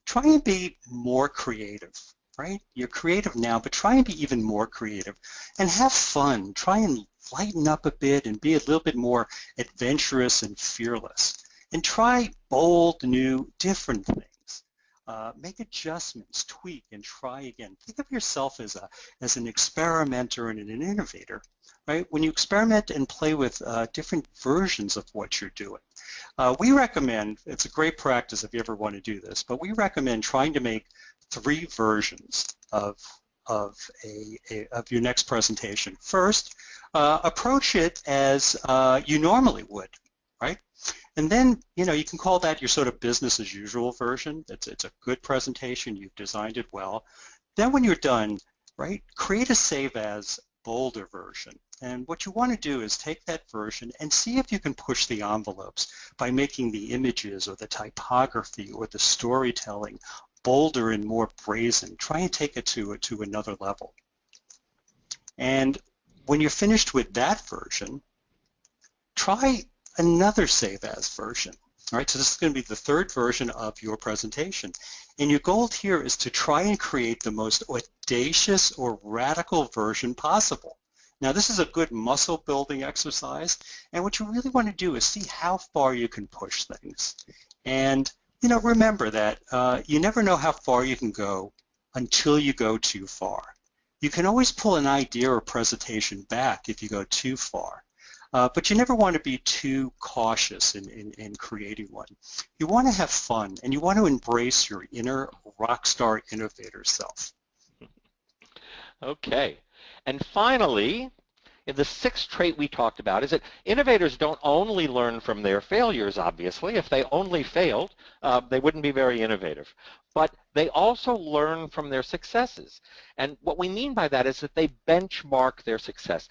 try and be more creative, right? You're creative now, but try and be even more creative and have fun. Try and lighten up a bit and be a little bit more adventurous and fearless. And try bold, new, different things. Make adjustments, tweak, and try again. Think of yourself as an experimenter and an innovator, right? When you experiment and play with different versions of what you're doing. We recommend, it's a great practice if you ever want to do this, but we recommend trying to make 3 versions of your next presentation. First, approach it as you normally would, right? And then, you know, you can call that your sort of business as usual version. It's a good presentation, you've designed it well. Then when you're done, right, create a save as bolder version. And what you want to do is take that version and see if you can push the envelopes by making the images or the typography or the storytelling bolder and more brazen. Try and take it to another level. And when you're finished with that version, try another save as version. All right, so this is going to be the 3rd version of your presentation. And your goal here is to try and create the most audacious or radical version possible. Now, this is a good muscle building exercise, and what you really want to do is see how far you can push things. And, you know, remember that you never know how far you can go until you go too far. You can always pull an idea or presentation back if you go too far. But you never want to be too cautious in creating one. You want to have fun, and you want to embrace your inner rock star innovator self. Okay. And finally, the 6th trait we talked about is that innovators don't only learn from their failures, obviously. If they only failed, they wouldn't be very innovative. But they also learn from their successes. And what we mean by that is that they benchmark their success.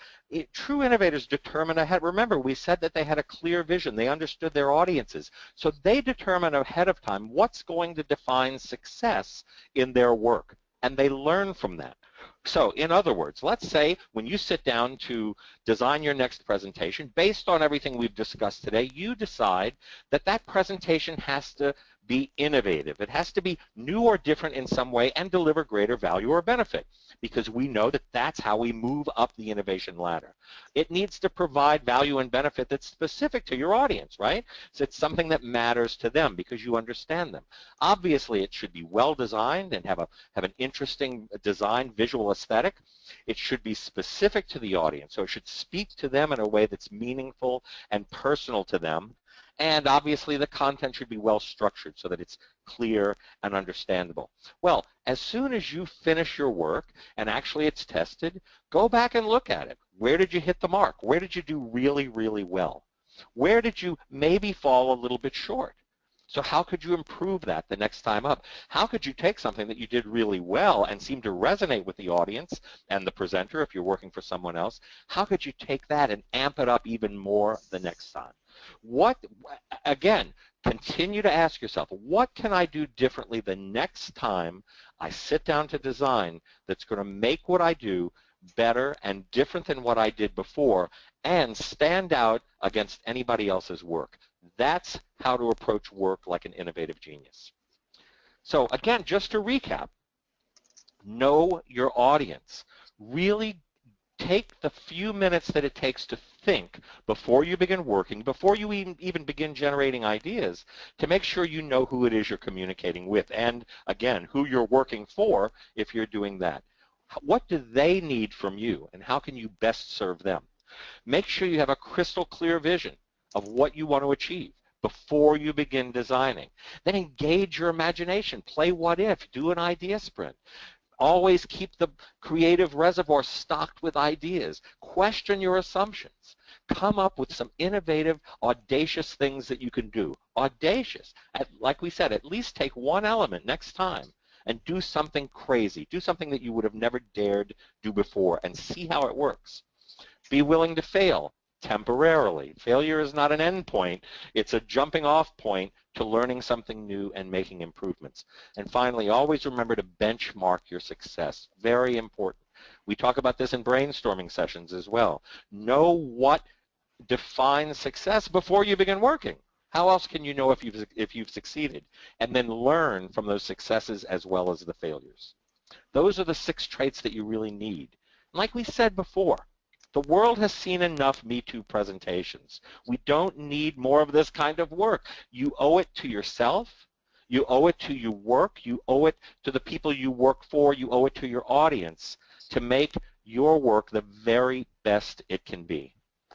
True innovators determine ahead. Remember, we said that they had a clear vision. They understood their audiences. So they determine ahead of time what's going to define success in their work. And they learn from that. So, in other words, let's say when you sit down to design your next presentation, based on everything we've discussed today, you decide that that presentation has to be innovative. It has to be new or different in some way and deliver greater value or benefit, because we know that that's how we move up the innovation ladder. It needs to provide value and benefit that's specific to your audience, right? So it's something that matters to them because you understand them. Obviously, it should be well designed and have an interesting design, visual aesthetic. It should be specific to the audience, so it should speak to them in a way that's meaningful and personal to them. And obviously the content should be well structured so that it's clear and understandable. Well, as soon as you finish your work and actually it's tested, go back and look at it. Where did you hit the mark? Where did you do really, really well? Where did you maybe fall a little bit short? So how could you improve that the next time up? How could you take something that you did really well and seem to resonate with the audience and the presenter if you're working for someone else? How could you take that and amp it up even more the next time? Again, continue to ask yourself, what can I do differently the next time I sit down to design that's going to make what I do better and different than what I did before and stand out against anybody else's work? That's how to approach work like an innovative genius. So again, just to recap, know your audience. Really take the few minutes that it takes to think before you begin working, before you even begin generating ideas, to make sure you know who it is you're communicating with and, again, who you're working for if you're doing that. What do they need from you, and how can you best serve them? Make sure you have a crystal clear vision of what you want to achieve before you begin designing. Then engage your imagination. Play what if. Do an idea sprint. Always keep the creative reservoir stocked with ideas. Question your assumptions. Come up with some innovative, audacious things that you can do. Audacious. Like we said, at least take one element next time and do something crazy. Do something that you would have never dared do before and see how it works. Be willing to fail temporarily. Failure is not an end point. It's a jumping off point to learning something new and making improvements. And finally, always remember to benchmark your success. Very important. We talk about this in brainstorming sessions as well. Know what defines success before you begin working. How else can you know if you've succeeded? And then learn from those successes as well as the failures. Those are the 6 traits that you really need. And like we said before, the world has seen enough Me Too presentations. We don't need more of this kind of work. You owe it to yourself. You owe it to your work. You owe it to the people you work for. You owe it to your audience to make your work the very best it can be.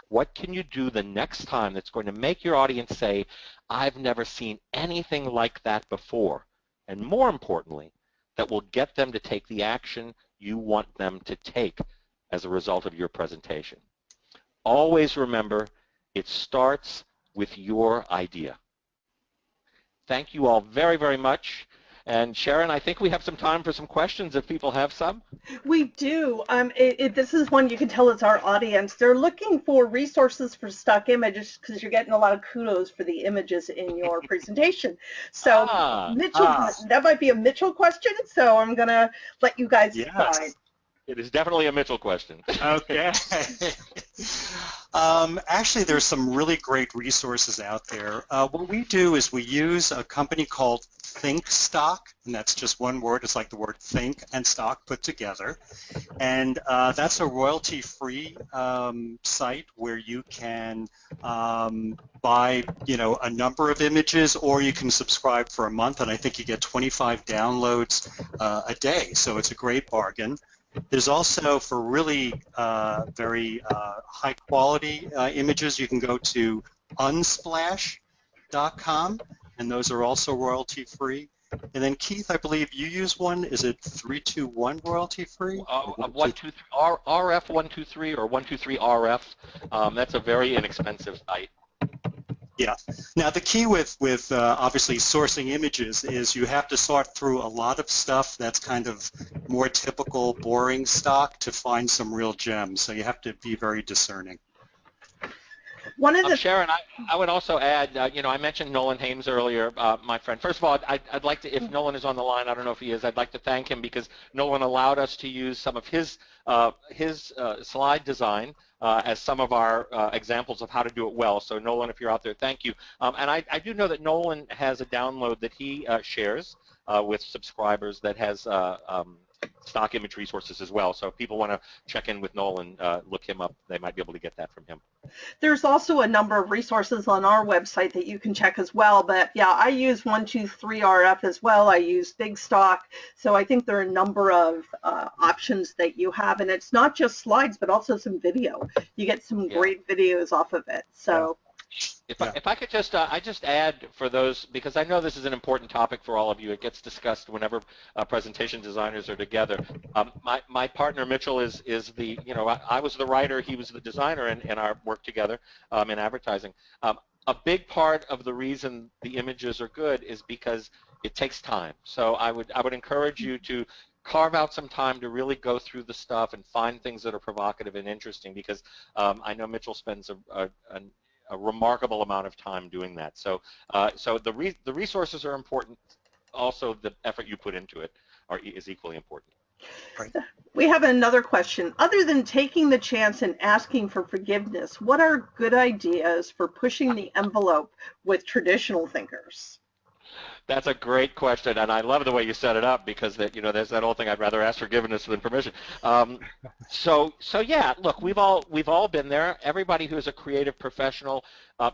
What can you do the next time that's going to make your audience say, I've never seen anything like that before? And more importantly, that will get them to take the action you want them to take as a result of your presentation. Always remember, it starts with your idea. Thank you all very, very much. And Sharon, I think we have some time for some questions if people have some. We do. This is one you can tell it's our audience. They're looking for resources for stock images because you're getting a lot of kudos for the images in your presentation. So Mitchell, that might be a Mitchell question, so I'm going to let you guys decide. It is definitely a Mitchell question. Okay. Actually, there's some really great resources out there. What we do is we use a company called ThinkStock, and that's just one word. It's like the word think and stock put together. And that's a royalty-free site where you can buy, a number of images, or you can subscribe for a month, and I think you get 25 downloads a day. So it's a great bargain. There's also, for really very high quality images, you can go to unsplash.com, and those are also royalty free. And then Keith, I believe you use one. Is it 321 royalty free? RF123 or 123RF. That's a very inexpensive site. Yeah. Now the key with obviously sourcing images is you have to sort through a lot of stuff that's kind of more typical boring stock to find some real gems. So you have to be very discerning. Sharon, I would also add, I mentioned Nolan Haines earlier, my friend. First of all, I'd like to, if Nolan is on the line, I don't know if he is, I'd like to thank him because Nolan allowed us to use some of his slide design as some of our examples of how to do it well. So Nolan, if you're out there, thank you. And I do know that Nolan has a download that he shares with subscribers that has stock image resources as well. So if people want to check in with Nolan, look him up. They might be able to get that from him. There's also a number of resources on our website that you can check as well. But yeah, I use 123RF as well. I use Big Stock. So I think there are a number of options that you have. And it's not just slides, but also some video. You get some great videos off of it. So. If I could just add for those, because I know this is an important topic for all of you. It gets discussed whenever presentation designers are together. My partner Mitchell is the, I was the writer, he was the designer in our work together in advertising. A big part of the reason the images are good is because it takes time. So I would encourage you to carve out some time to really go through the stuff and find things that are provocative and interesting, because I know Mitchell spends a remarkable amount of time doing that. So the resources are important. Also, the effort you put into it is equally important. Right. We have another question. Other than taking the chance and asking for forgiveness, what are good ideas for pushing the envelope with traditional thinkers? That's a great question, and I love the way you set it up, because there's that old thing, I'd rather ask forgiveness than permission. So yeah, look, we've all been there. Everybody who's a creative professional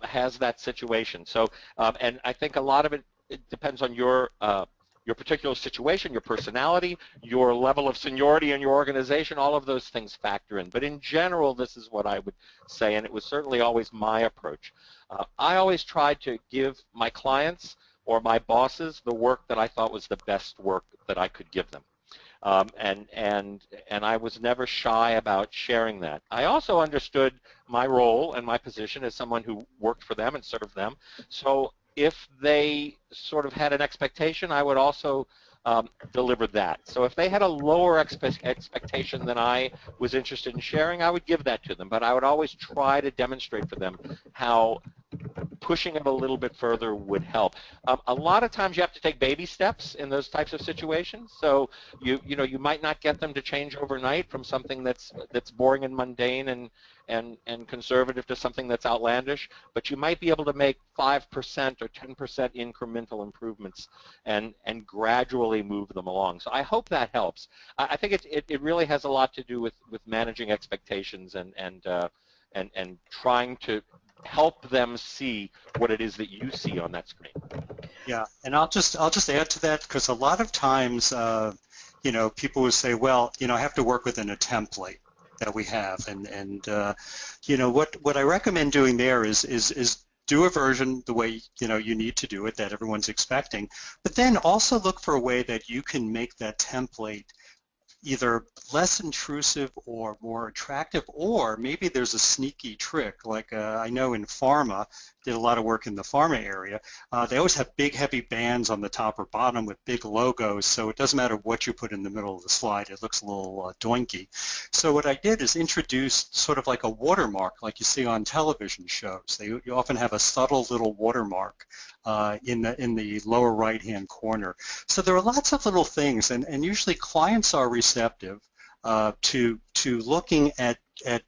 has that situation. So and I think a lot of it depends on your particular situation, your personality, your level of seniority in your organization. All of those things factor in. But in general, this is what I would say, and it was certainly always my approach. I always tried to give my clients or my bosses the work that I thought was the best work that I could give them. And I was never shy about sharing that. I also understood my role and my position as someone who worked for them and served them. So if they sort of had an expectation, I would also deliver that. So if they had a lower expectation than I was interested in sharing, I would give that to them. But I would always try to demonstrate for them how pushing it a little bit further would help. A lot of times you have to take baby steps in those types of situations. So you might not get them to change overnight from something that's boring and mundane and conservative to something that's outlandish, but you might be able to make 5% or 10% incremental improvements and gradually move them along. So I hope that helps. I think it really has a lot to do with managing expectations and trying to help them see what it is that you see on that screen. Yeah, and I'll just add to that, because a lot of times, people will say, well, I have to work within a template that we have, and what I recommend doing there is do a version the way you need to do it, that everyone's expecting, but then also look for a way that you can make that template either less intrusive or more attractive, or maybe there's a sneaky trick. Like I know in pharma, did a lot of work in the pharma area, they always have big heavy bands on the top or bottom with big logos, so it doesn't matter what you put in the middle of the slide, it looks a little doinky. So what I did is introduce sort of like a watermark like you see on television shows. You often have a subtle little watermark in the lower right hand corner. So there are lots of little things, and usually clients are receptive to looking at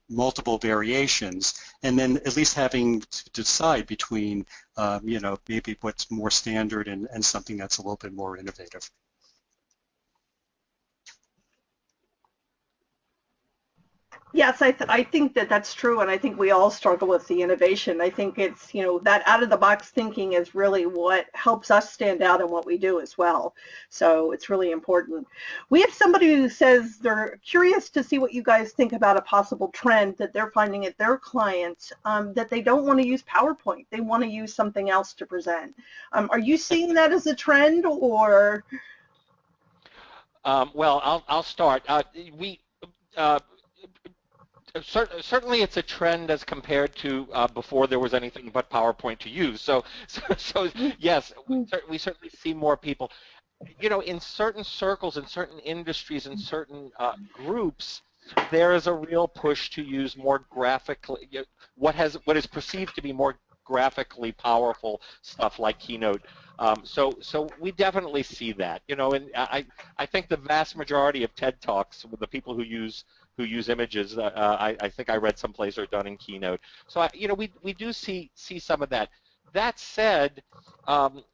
multiple variations, and then at least having to decide between maybe what's more standard and something that's a little bit more innovative. Yes, I think that's true, and I think we all struggle with the innovation. I think it's, that out-of-the-box thinking is really what helps us stand out in what we do as well. So it's really important. We have somebody who says they're curious to see what you guys think about a possible trend that they're finding at their clients, that they don't want to use PowerPoint. They want to use something else to present. Are you seeing that as a trend, or? Well, I'll start. Certainly it's a trend as compared to before there was anything but PowerPoint to use. So yes, we certainly see more people. In certain circles, in certain industries, in certain groups, there is a real push to use more graphically, what is perceived to be more graphically powerful stuff like Keynote. So we definitely see that. And I think the vast majority of TED Talks with the people who use images, I think I read someplace are done in Keynote. So we do see some of that. That said,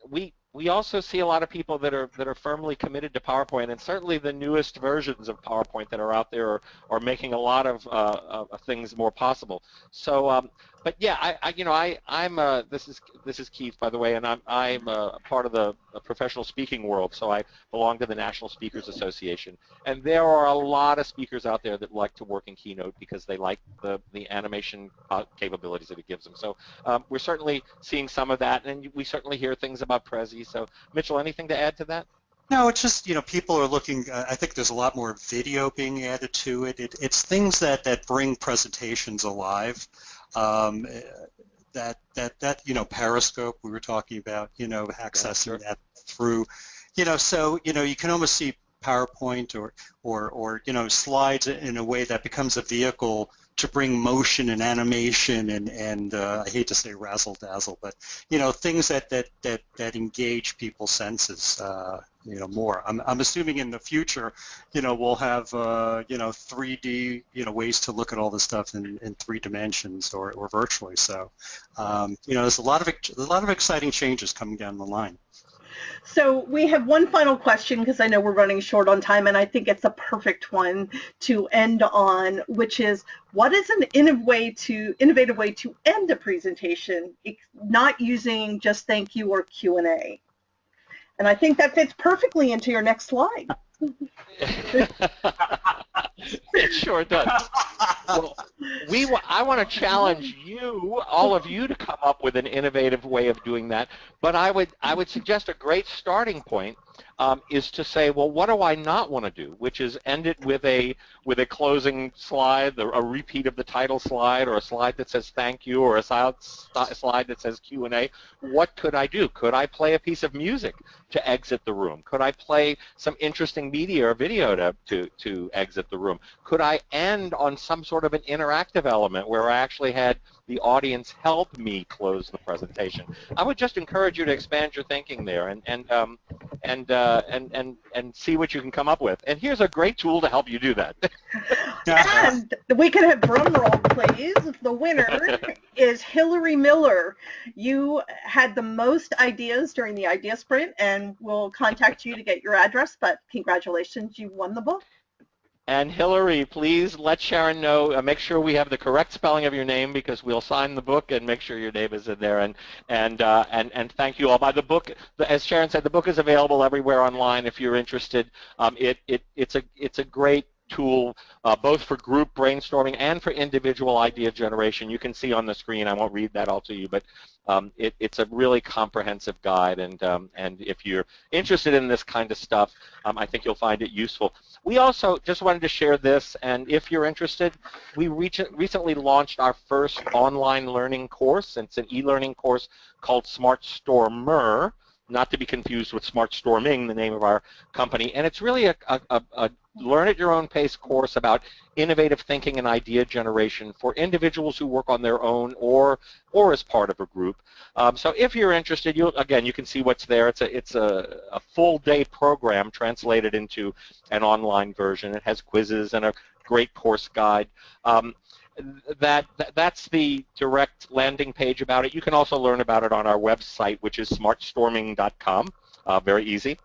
we also see a lot of people that are firmly committed to PowerPoint, and certainly the newest versions of PowerPoint that are out there are making a lot of things more possible. So, but yeah, I'm this is Keith, by the way, and I'm a part of the professional speaking world. So I belong to the National Speakers Association, and there are a lot of speakers out there that like to work in Keynote because they like the animation capabilities that it gives them. So we're certainly seeing some of that, and we certainly hear things about Prezi. So Mitchell, anything to add to that? No, it's just, people are looking, I think there's a lot more video being added to it. It's things that bring presentations alive. That Periscope we were talking about, accessing that through, so, you can almost see PowerPoint or slides in a way that becomes a vehicle to bring motion and animation and I hate to say razzle dazzle, but things that engage people's senses more. I'm assuming in the future we'll have 3D ways to look at all this stuff in 3 dimensions or virtually. So there's a lot of exciting changes coming down the line. So we have one final question, because I know we're running short on time, and I think it's a perfect one to end on, which is, what is an innovative way to end a presentation, not using just thank you or Q&A? And I think that fits perfectly into your next slide. It sure does. Well, I want to challenge you, all of you, to come up with an innovative way of doing that. But I would suggest a great starting point is to say, well, what do I not want to do? Which is end it with a closing slide, a repeat of the title slide, or a slide that says thank you, or a slide that says Q&A. What could I do? Could I play a piece of music to exit the room? Could I play some interesting media or video to exit the room? Could I end on some sort of an interactive element where I actually had the audience help me close the presentation. I would just encourage you to expand your thinking there and see what you can come up with. And here's a great tool to help you do that. And we can have drum roll, please. The winner is Hillary Miller. You had the most ideas during the idea sprint, and we'll contact you to get your address, but congratulations, you won the book. And Hillary, please let Sharon know, make sure we have the correct spelling of your name, because we'll sign the book and make sure your name is in there. And thank you all. By the book, as Sharon said, the book is available everywhere online if you're interested. It's a great tool both for group brainstorming and for individual idea generation. You can see on the screen, I won't read that all to you, but it's a really comprehensive guide, and if you're interested in this kind of stuff, I think you'll find it useful. We also just wanted to share this, and if you're interested, we recently launched our first online learning course. It's an e-learning course called SmartStormer, not to be confused with SmartStorming, the name of our company, and it's really a learn at your own pace course about innovative thinking and idea generation for individuals who work on their own or as part of a group. So if you're interested, again, you can see what's there. It's a full day program translated into an online version. It has quizzes and a great course guide. That's the direct landing page about it. You can also learn about it on our website, which is smartstorming.com. Very easy.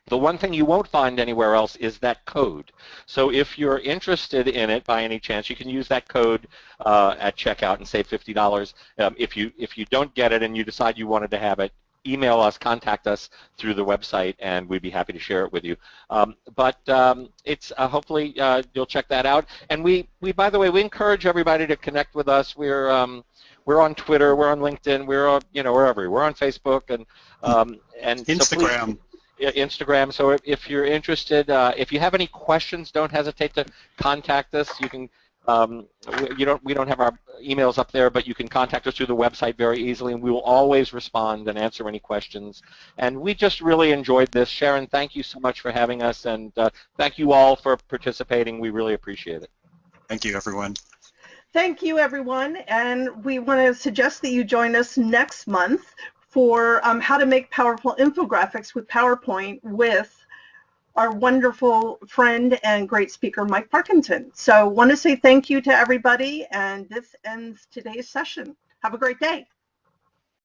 The one thing you won't find anywhere else is that code. So if you're interested in it by any chance, you can use that code at checkout and save $50. If you don't get it and you decide you wanted to have it, email us, contact us through the website, and we'd be happy to share it with you. It's hopefully you'll check that out. And we by the way, we encourage everybody to connect with us. We're on Twitter, we're on LinkedIn, we're everywhere. We're on Facebook and Instagram. So please, Instagram. So if you're interested, if you have any questions, don't hesitate to contact us. You can. We don't have our emails up there, but you can contact us through the website very easily, and we will always respond and answer any questions. And we just really enjoyed this. Sharon, thank you so much for having us, and thank you all for participating. We really appreciate it. Thank you, everyone. Thank you, everyone, and we want to suggest that you join us next month for how to make powerful infographics with PowerPoint with our wonderful friend and great speaker, Mike Parkinson. So want to say thank you to everybody, and this ends today's session. Have a great day.